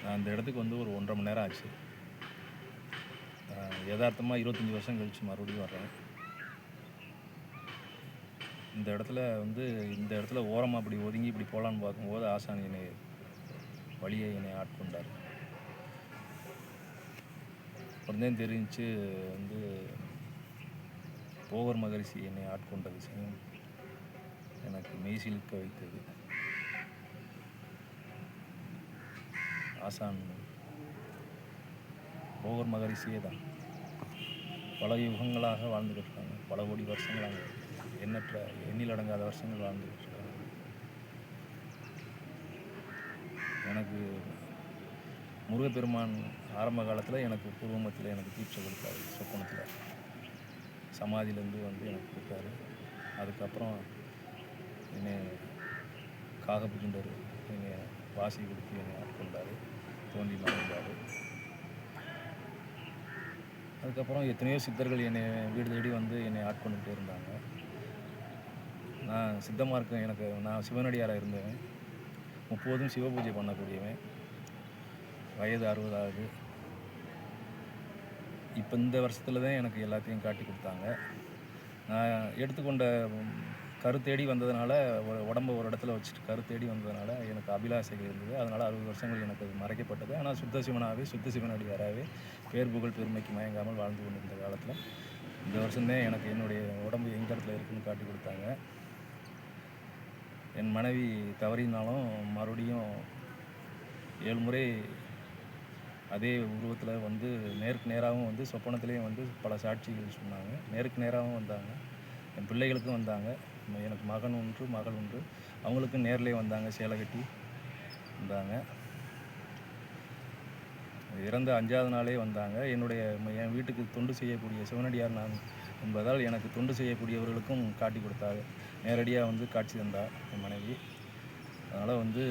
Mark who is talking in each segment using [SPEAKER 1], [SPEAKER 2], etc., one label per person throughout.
[SPEAKER 1] நான் இந்த இடத்துக்கு வந்து ஒரு 1 1/2 மணி நேரம் ஆச்சு. எதார்த்தமா 25 வருஷம் கழிச்சு மறுபடியும் வர்றேன். இந்த இடத்துல ஓரமா அப்படி ஒதுங்கி இப்படி போலான்னு பார்க்கும்போது ஆசான் என்னை ஆட்கொண்டார். அப்புறம் தான் தெரிஞ்சுச்சு வந்து போகர் மகரிஷி என்னை ஆட்கொண்ட விஷயம் எனக்கு மெய்சிலிர்க்க வைத்தது. ஆசான் போகர் மகரிஷியே தான். பல யுகங்களாக வாழ்ந்துக்கிட்டு இருக்காங்க. பல கோடி வருஷங்களாக எண்ணில் அடங்காத வருஷங்கள் வாழ்ந்துக்கிட்டு இருக்காங்க. எனக்கு முருகப்பெருமான் ஆரம்ப காலத்தில் எனக்கு பூர்வமத்தில் எனக்கு தீட்சை கொடுத்தாரு. சொப்பனத்தில் சமாதியிலேருந்து வந்து எனக்கு கொடுத்தாரு. அதுக்கப்புறம் என்னை காகபுஜண்டர் என்னை வாசி கொடுத்து என்னை ஆட்கொண்டார். தோன்றி மறைந்தார். அதுக்கப்புறம் எத்தனையோ சித்தர்கள் என்னை வீடு தேடி வந்து என்னை ஆட்கொண்டுகிட்டே இருந்தாங்க. நான் சித்த மார்க்கம் நான் சிவனடியாராக இருந்தவன். முப்போதும் சிவ பூஜை பண்ணக்கூடியவன். வயது 60 ஆகுது. இப்போ இந்த வருஷத்தில் தான் எனக்கு எல்லாத்தையும் காட்டி கொடுத்தாங்க. நான் எடுத்துக்கொண்ட கருத்தேடி வந்ததுனால உடம்பை ஒரு இடத்துல வச்சுட்டு கருத்தேடி வந்ததுனால எனக்கு அபிலாசைகள் இருந்தது. அதனால் 60 வருஷங்கள் எனக்கு அது மறைக்கப்பட்டது. ஆனால் சுத்த சிவனடியாராகவே பேர் புகழ் பெருமைக்கு மயங்காமல் வாழ்ந்து கொண்டிருந்த காலத்தில் இந்த வருஷம்தான் எனக்கு என்னுடைய உடம்பு எந்த இடத்துல இருக்குதுன்னு காட்டி கொடுத்தாங்க. என் மனைவி தவறினாலும் மறுபடியும் 7 முறை அதே உருவத்தில் வந்து நேருக்கு நேராகவும் வந்து சொப்பனத்துலேயும் வந்து பல சாட்சிகள் சொன்னாங்க. நேருக்கு நேராகவும் வந்தாங்க. என் பிள்ளைகளுக்கும் வந்தாங்க. எனக்கு மகன் ஒன்று, மகள் ஒன்று. அவங்களுக்கும் நேர்லேயே வந்தாங்க. சேலை கட்டி வந்தாங்க. இறந்த 5ஆவது நாளே வந்தாங்க. என் வீட்டுக்கு தொண்டு செய்யக்கூடிய சிவனடியார் நான் என்பதால் எனக்கு தொண்டு செய்யக்கூடியவர்களுக்கும் காட்டி கொடுத்தார். நேரடியாக வந்து காட்சி தந்தார் என் மனைவி. அதனால் வந்து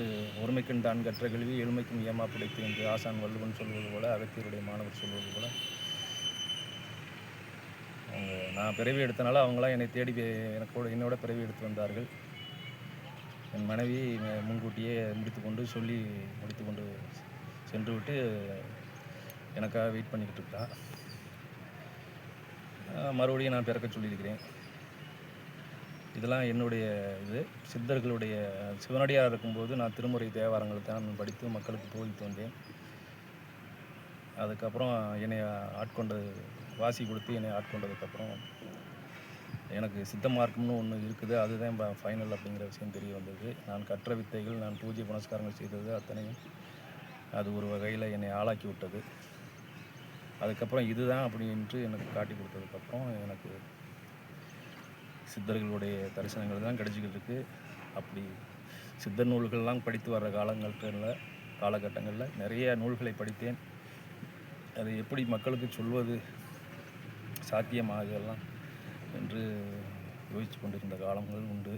[SPEAKER 1] ஒருமைக்கண் தான் கற்ற கல்வி எழுமைக்கும் ஏமா பிடித்து என்று ஆசான் வள்ளுவன் சொல்வது போல், அகத்தியருடைய மாணவர் சொல்வது போல், நான் பிறவி எடுத்தனால அவங்களாம் என்னை தேடி என்னோட பிறவி எடுத்து வந்தார்கள். என் மனைவி முன்கூட்டியே முடித்துக்கொண்டு சென்று விட்டு எனக்காக வெயிட் பண்ணிக்கிட்டு இருக்கா. மறுபடியும் நான் பிறக்க சொல்லியிருக்கிறேன். இதெல்லாம் என்னுடைய சித்தர்களுடைய சிவனடியாக இருக்கும்போது நான் திருமுறை தேவாரங்களை தான் படித்து மக்களுக்கு போதித்து வந்தேன். அதுக்கப்புறம் என்னை வாசி கொடுத்து என்னை ஆட்கொண்டதுக்கப்புறம் எனக்கு சித்த மார்க்கம்னு ஒன்று இருக்குது. அதுதான் ஃபைனல் அப்படிங்கிற விஷயம் தெரிய வந்தது. நான் கற்ற வித்தைகள், நான் பூஜை புனஸ்காரங்கள் செய்தது அத்தனையும் அது ஒரு வகையில் என்னை ஆளாக்கி விட்டது. அதுக்கப்புறம் இதுதான் அப்படின்ட்டு எனக்கு காட்டி கொடுத்ததுக்கப்புறம் எனக்கு சித்தர்களுடைய தரிசனங்கள் தான் கிடைச்சிக்கிட்டு இருக்குது. அப்படி சித்தர் நூல்கள்லாம் படித்து வர்ற காலகட்டங்களில் நிறைய நூல்களை படித்தேன். அதை எப்படி மக்களுக்கு சொல்வது சாத்தியமாகலாம் என்று யோசித்து கொண்டிருந்த காலங்கள் உண்டு.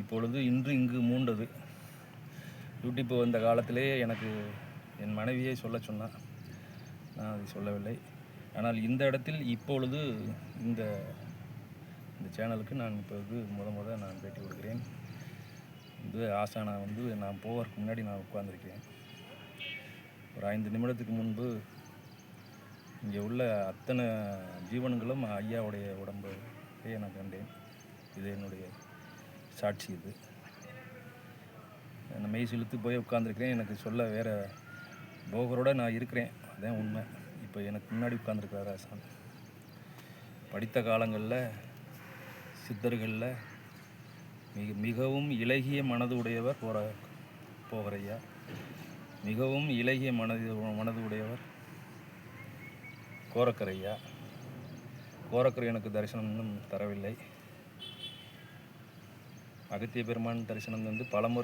[SPEAKER 1] இப்பொழுது இங்கு மூண்டது. யூடியூப் வந்த காலத்திலே எனக்கு என் மனைவியை சொல்ல சொன்னான். நான் அதை சொல்லவில்லை. ஆனால் இந்த இடத்தில் இப்பொழுது இந்த சேனலுக்கு நான் இப்போது நான் பேட்டி கொடுக்குறேன். ஆசானை வந்து நான் போவதற்கு முன்னாடி நான் உட்கார்ந்துருக்கேன். ஒரு 5 நிமிடத்துக்கு முன்பு இங்கே உள்ள அத்தனை ஜீவன்களும் ஐயாவுடைய உடம்பையே நான் கண்டேன். இது என்னுடைய சாட்சி. இது நான் மெய் செலுத்து போய் உட்கார்ந்துருக்கிறேன். எனக்கு சொல்ல வேறு போகரோடு நான் இருக்கிறேன். அதுதான் உண்மை. இப்போ எனக்கு முன்னாடி உட்கார்ந்துருக்கிறார் ஆசான். படித்த காலங்களில் சித்தர்களில் மிகவும் இலகிய மனது உடையவர் போகரையா. மிகவும் இலகிய மனது உடையவர் கோரக்கரையா. கோரக்கரை எனக்கு தரிசனம் இன்னும் தரவில்லை. அகத்திய பெருமான் தரிசனம் வந்து பலமுறை